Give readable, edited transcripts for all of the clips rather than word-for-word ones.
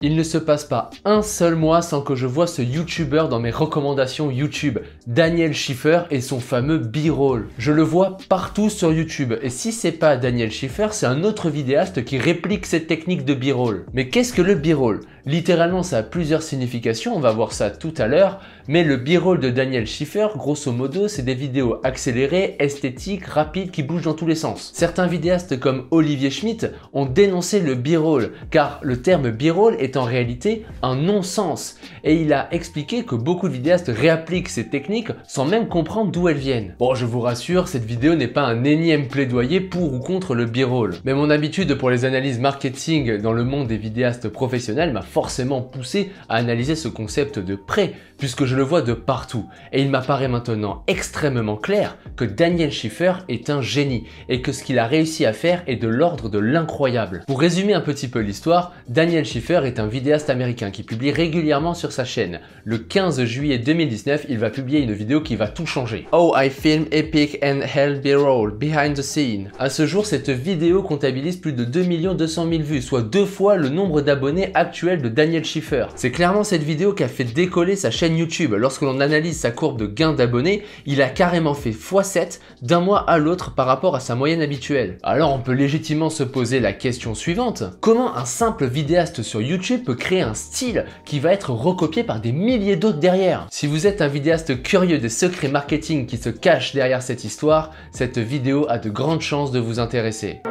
Il ne se passe pas un seul mois sans que je vois ce YouTuber dans mes recommandations YouTube, Daniel Schiffer et son fameux B-roll. Je le vois partout sur YouTube et si c'est pas Daniel Schiffer, c'est un autre vidéaste qui réplique cette technique de B-roll. Mais qu'est-ce que le B-roll? Littéralement, ça a plusieurs significations, on va voir ça tout à l'heure, mais le B-roll de Daniel Schiffer, grosso modo, c'est des vidéos accélérées, esthétiques, rapides, qui bougent dans tous les sens. Certains vidéastes comme Olivier Schmitt ont dénoncé le B-roll, car le terme B-roll est en réalité un non-sens, et il a expliqué que beaucoup de vidéastes réappliquent ces techniques sans même comprendre d'où elles viennent. Bon, je vous rassure, cette vidéo n'est pas un énième plaidoyer pour ou contre le B-roll, mais mon habitude pour les analyses marketing dans le monde des vidéastes professionnels m'a forcément poussé à analyser ce concept de près, puisque je le vois de partout, et il m'apparaît maintenant extrêmement clair que Daniel Schiffer est un génie, et que ce qu'il a réussi à faire est de l'ordre de l'incroyable. Pour résumer un petit peu l'histoire, Daniel Schiffer est un vidéaste américain qui publie régulièrement sur sa chaîne. Le 15 juillet 2019, il va publier une vidéo qui va tout changer. Oh, I film epic and hell B-roll, behind the scene. À ce jour, cette vidéo comptabilise plus de 2 200 000 vues, soit 2 fois le nombre d'abonnés actuel de Daniel Schiffer. C'est clairement cette vidéo qui a fait décoller sa chaîne YouTube. Lorsque l'on analyse sa courbe de gain d'abonnés, il a carrément fait x7 d'un mois à l'autre par rapport à sa moyenne habituelle. Alors on peut légitimement se poser la question suivante. Comment un simple vidéaste sur YouTube peut créer un style qui va être recopié par des milliers d'autres derrière? Si vous êtes un vidéaste curieux des secrets marketing qui se cachent derrière cette histoire, cette vidéo a de grandes chances de vous intéresser.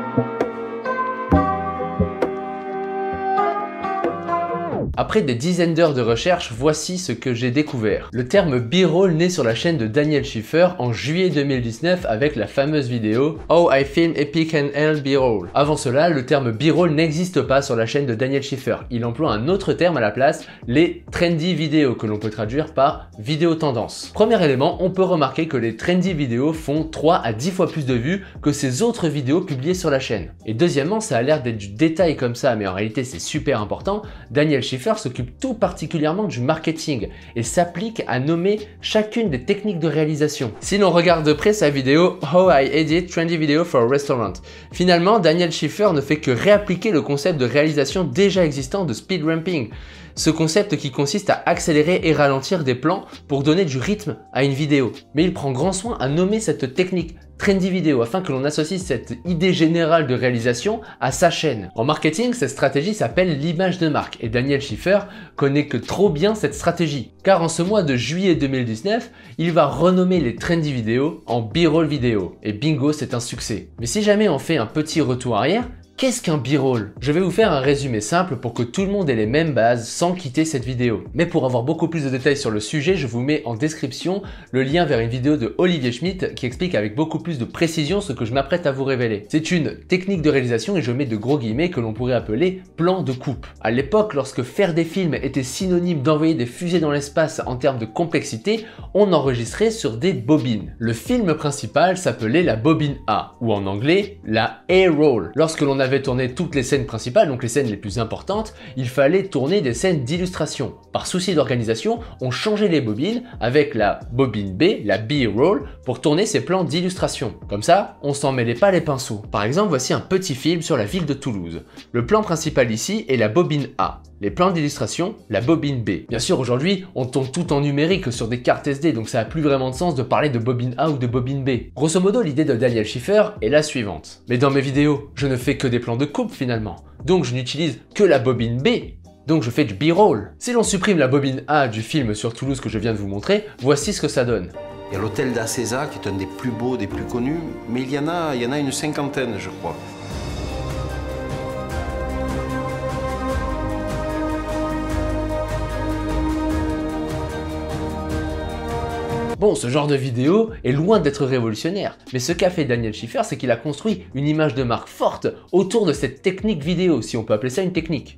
Après des dizaines d'heures de recherche, voici ce que j'ai découvert. Le terme B-roll naît sur la chaîne de Daniel Schiffer en juillet 2019 avec la fameuse vidéo Oh, I film epic and hell B-roll. Avant cela, le terme B-roll n'existe pas sur la chaîne de Daniel Schiffer. Il emploie un autre terme à la place, les trendy vidéos, que l'on peut traduire par vidéo tendance. Premier élément, on peut remarquer que les trendy vidéos font 3 à 10 fois plus de vues que ces autres vidéos publiées sur la chaîne. Et deuxièmement, ça a l'air d'être du détail comme ça, mais en réalité c'est super important, Daniel Schiffer s'occupe tout particulièrement du marketing et s'applique à nommer chacune des techniques de réalisation. Si l'on regarde de près sa vidéo How I Edit Trendy Video for a Restaurant, finalement Daniel Schiffer ne fait que réappliquer le concept de réalisation déjà existant de speed ramping. Ce concept qui consiste à accélérer et ralentir des plans pour donner du rythme à une vidéo. Mais il prend grand soin à nommer cette technique trendy vidéo afin que l'on associe cette idée générale de réalisation à sa chaîne. En marketing, cette stratégie s'appelle l'image de marque et Daniel Schiffer connaît que trop bien cette stratégie. Car en ce mois de juillet 2019, il va renommer les trendy vidéos en B-roll vidéo. Et bingo, c'est un succès. Mais si jamais on fait un petit retour arrière, qu'est-ce qu'un B-roll? Je vais vous faire un résumé simple pour que tout le monde ait les mêmes bases sans quitter cette vidéo. Mais pour avoir beaucoup plus de détails sur le sujet, je vous mets en description le lien vers une vidéo de Olivier Schmitt qui explique avec beaucoup plus de précision ce que je m'apprête à vous révéler. C'est une technique de réalisation et je mets de gros guillemets que l'on pourrait appeler plan de coupe. À l'époque, lorsque faire des films était synonyme d'envoyer des fusées dans l'espace en termes de complexité, on enregistrait sur des bobines. Le film principal s'appelait la bobine A, ou en anglais, la A-roll. Lorsque l'on avait tourné toutes les scènes principales, donc les scènes les plus importantes, il fallait tourner des scènes d'illustration. Par souci d'organisation, on changeait les bobines avec la bobine B, la B-roll, pour tourner ces plans d'illustration. Comme ça, on s'en mêlait pas les pinceaux. Par exemple, voici un petit film sur la ville de Toulouse. Le plan principal ici est la bobine A. Les plans d'illustration, la bobine B. Bien sûr, aujourd'hui, on tourne tout en numérique sur des cartes SD, donc ça n'a plus vraiment de sens de parler de bobine A ou de bobine B. Grosso modo, l'idée de Daniel Schiffer est la suivante. Mais dans mes vidéos, je ne fais que des plans de coupe finalement. Donc je n'utilise que la bobine B. Donc je fais du B-roll. Si l'on supprime la bobine A du film sur Toulouse que je viens de vous montrer, voici ce que ça donne. Il y a l'hôtel d'Acesa qui est un des plus beaux, des plus connus, mais il y en a une cinquantaine, je crois. Bon, ce genre de vidéo est loin d'être révolutionnaire, mais ce qu'a fait Daniel Schiffer, c'est qu'il a construit une image de marque forte autour de cette technique vidéo, si on peut appeler ça une technique.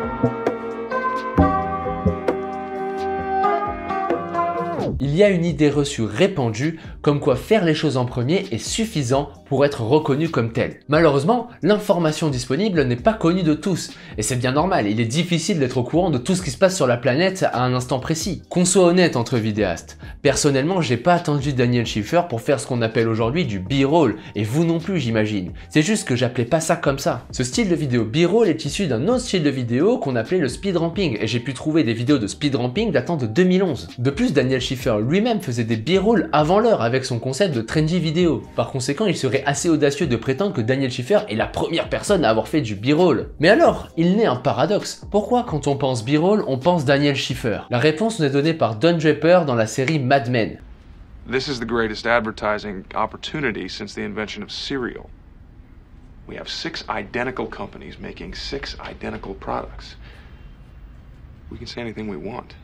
Il y a une idée reçue répandue comme quoi faire les choses en premier est suffisant pour être reconnu comme tel. Malheureusement, l'information disponible n'est pas connue de tous, et c'est bien normal, il est difficile d'être au courant de tout ce qui se passe sur la planète à un instant précis. Qu'on soit honnête entre vidéastes, personnellement j'ai pas attendu Daniel Schiffer pour faire ce qu'on appelle aujourd'hui du B-roll, et vous non plus j'imagine. C'est juste que j'appelais pas ça comme ça. Ce style de vidéo B-roll est issu d'un autre style de vidéo qu'on appelait le speed ramping, et j'ai pu trouver des vidéos de speed ramping datant de 2011. De plus, Daniel Schiffer lui-même faisait des B-roll avant l'heure avec son concept de trendy vidéo. Par conséquent, il serait assez audacieux de prétendre que Daniel Schiffer est la première personne à avoir fait du B-roll. Mais alors, il naît un paradoxe. Pourquoi quand on pense B-roll, on pense Daniel Schiffer? La réponse nous est donnée par Don Draper dans la série Mad Men. This is the greatest advertising opportunity since the invention of cereal. We have 6 identical companies making 6 identical products. We can say anything we want.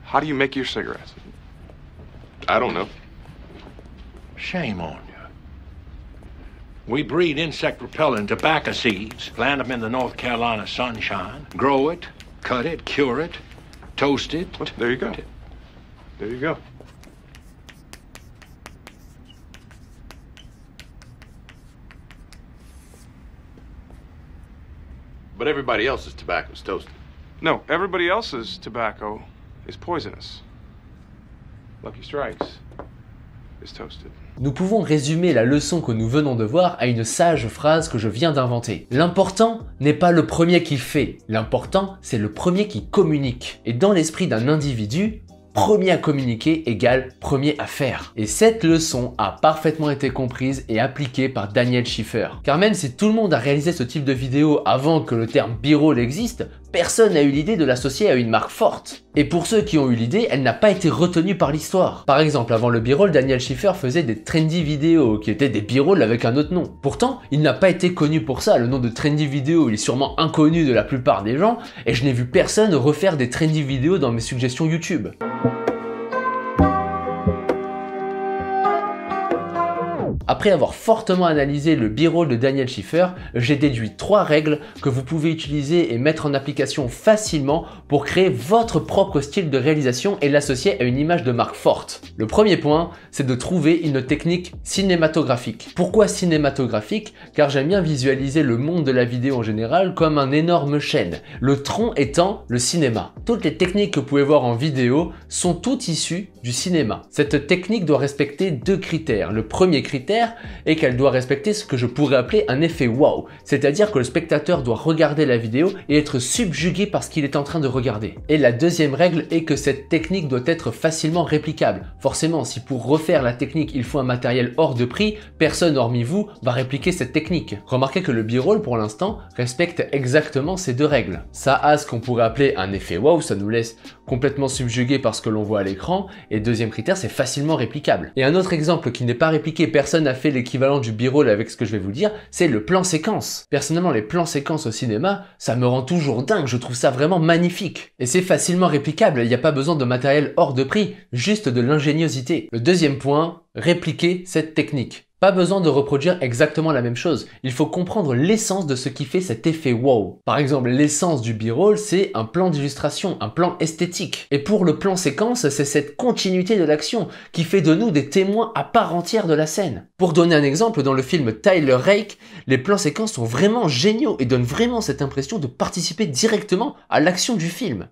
How do you make your cigarettes? I don't know. Shame on you. We breed insect repellent tobacco seeds, plant them in the North Carolina sunshine, grow it, cut it, cure it, toast it. Well, there you go. There you go. But everybody else's tobacco is toasted. No, everybody else's tobacco is poisonous. Lucky Strikes is toasted. Nous pouvons résumer la leçon que nous venons de voir à une sage phrase que je viens d'inventer. L'important n'est pas le premier qui fait, l'important c'est le premier qui communique. Et dans l'esprit d'un individu, premier à communiquer égale premier à faire. Et cette leçon a parfaitement été comprise et appliquée par Daniel Schiffer. Car même si tout le monde a réalisé ce type de vidéo avant que le terme B-roll existe, personne n'a eu l'idée de l'associer à une marque forte. Et pour ceux qui ont eu l'idée, elle n'a pas été retenue par l'histoire. Par exemple, avant le B-roll, Daniel Schiffer faisait des trendy vidéos, qui étaient des B-roll avec un autre nom. Pourtant, il n'a pas été connu pour ça, le nom de trendy vidéo, il est sûrement inconnu de la plupart des gens, et je n'ai vu personne refaire des trendy vidéos dans mes suggestions YouTube. Après avoir fortement analysé le B-roll de Daniel Schiffer, j'ai déduit 3 règles que vous pouvez utiliser et mettre en application facilement pour créer votre propre style de réalisation et l'associer à une image de marque forte. Le premier point, c'est de trouver une technique cinématographique. Pourquoi cinématographique? Car j'aime bien visualiser le monde de la vidéo en général comme un énorme chêne, le tronc étant le cinéma. Toutes les techniques que vous pouvez voir en vidéo sont toutes issues du cinéma. Cette technique doit respecter 2 critères. Le premier critère est qu'elle doit respecter ce que je pourrais appeler un effet wow, c'est-à-dire que le spectateur doit regarder la vidéo et être subjugué par ce qu'il est en train de regarder. Et la deuxième règle est que cette technique doit être facilement réplicable. Forcément, si pour refaire la technique il faut un matériel hors de prix, personne hormis vous va répliquer cette technique. Remarquez que le B-roll pour l'instant respecte exactement ces 2 règles. Ça a ce qu'on pourrait appeler un effet wow, ça nous laisse complètement subjugué par ce que l'on voit à l'écran, et deuxième critère, c'est facilement réplicable. Et un autre exemple qui n'est pas répliqué, personne n'a fait l'équivalent du B-roll avec ce que je vais vous dire, c'est le plan séquence. Personnellement, les plans séquences au cinéma, ça me rend toujours dingue, je trouve ça vraiment magnifique. Et c'est facilement réplicable, il n'y a pas besoin de matériel hors de prix, juste de l'ingéniosité. Le deuxième point, répliquer cette technique. Pas besoin de reproduire exactement la même chose, il faut comprendre l'essence de ce qui fait cet effet wow. Par exemple, l'essence du B-roll, c'est un plan d'illustration, un plan esthétique. Et pour le plan séquence, c'est cette continuité de l'action qui fait de nous des témoins à part entière de la scène. Pour donner un exemple, dans le film Tyler Rake, les plans séquences sont vraiment géniaux et donnent vraiment cette impression de participer directement à l'action du film.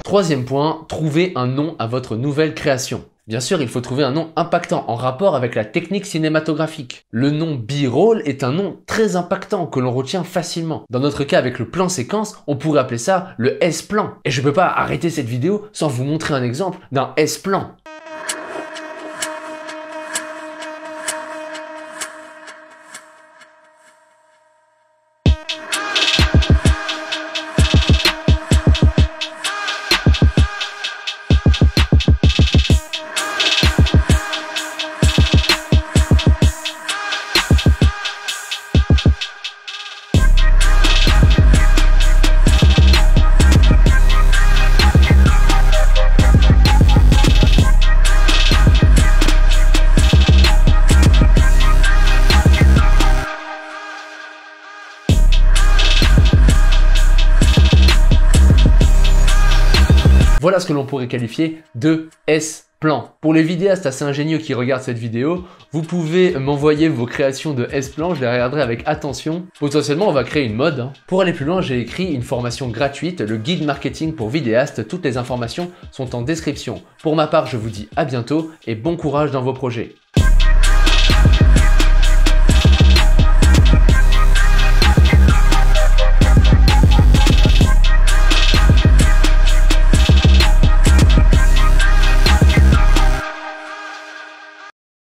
Troisième point, trouver un nom à votre nouvelle création. Bien sûr, il faut trouver un nom impactant en rapport avec la technique cinématographique. Le nom B-roll est un nom très impactant que l'on retient facilement. Dans notre cas, avec le plan séquence, on pourrait appeler ça le S-plan. Et je peux pas arrêter cette vidéo sans vous montrer un exemple d'un S-plan. Voilà ce que l'on pourrait qualifier de S-plan. Pour les vidéastes assez ingénieux qui regardent cette vidéo, vous pouvez m'envoyer vos créations de S-plan, je les regarderai avec attention. Potentiellement, on va créer une mode, hein. Pour aller plus loin, j'ai écrit une formation gratuite, le guide marketing pour vidéastes. Toutes les informations sont en description. Pour ma part, je vous dis à bientôt et bon courage dans vos projets.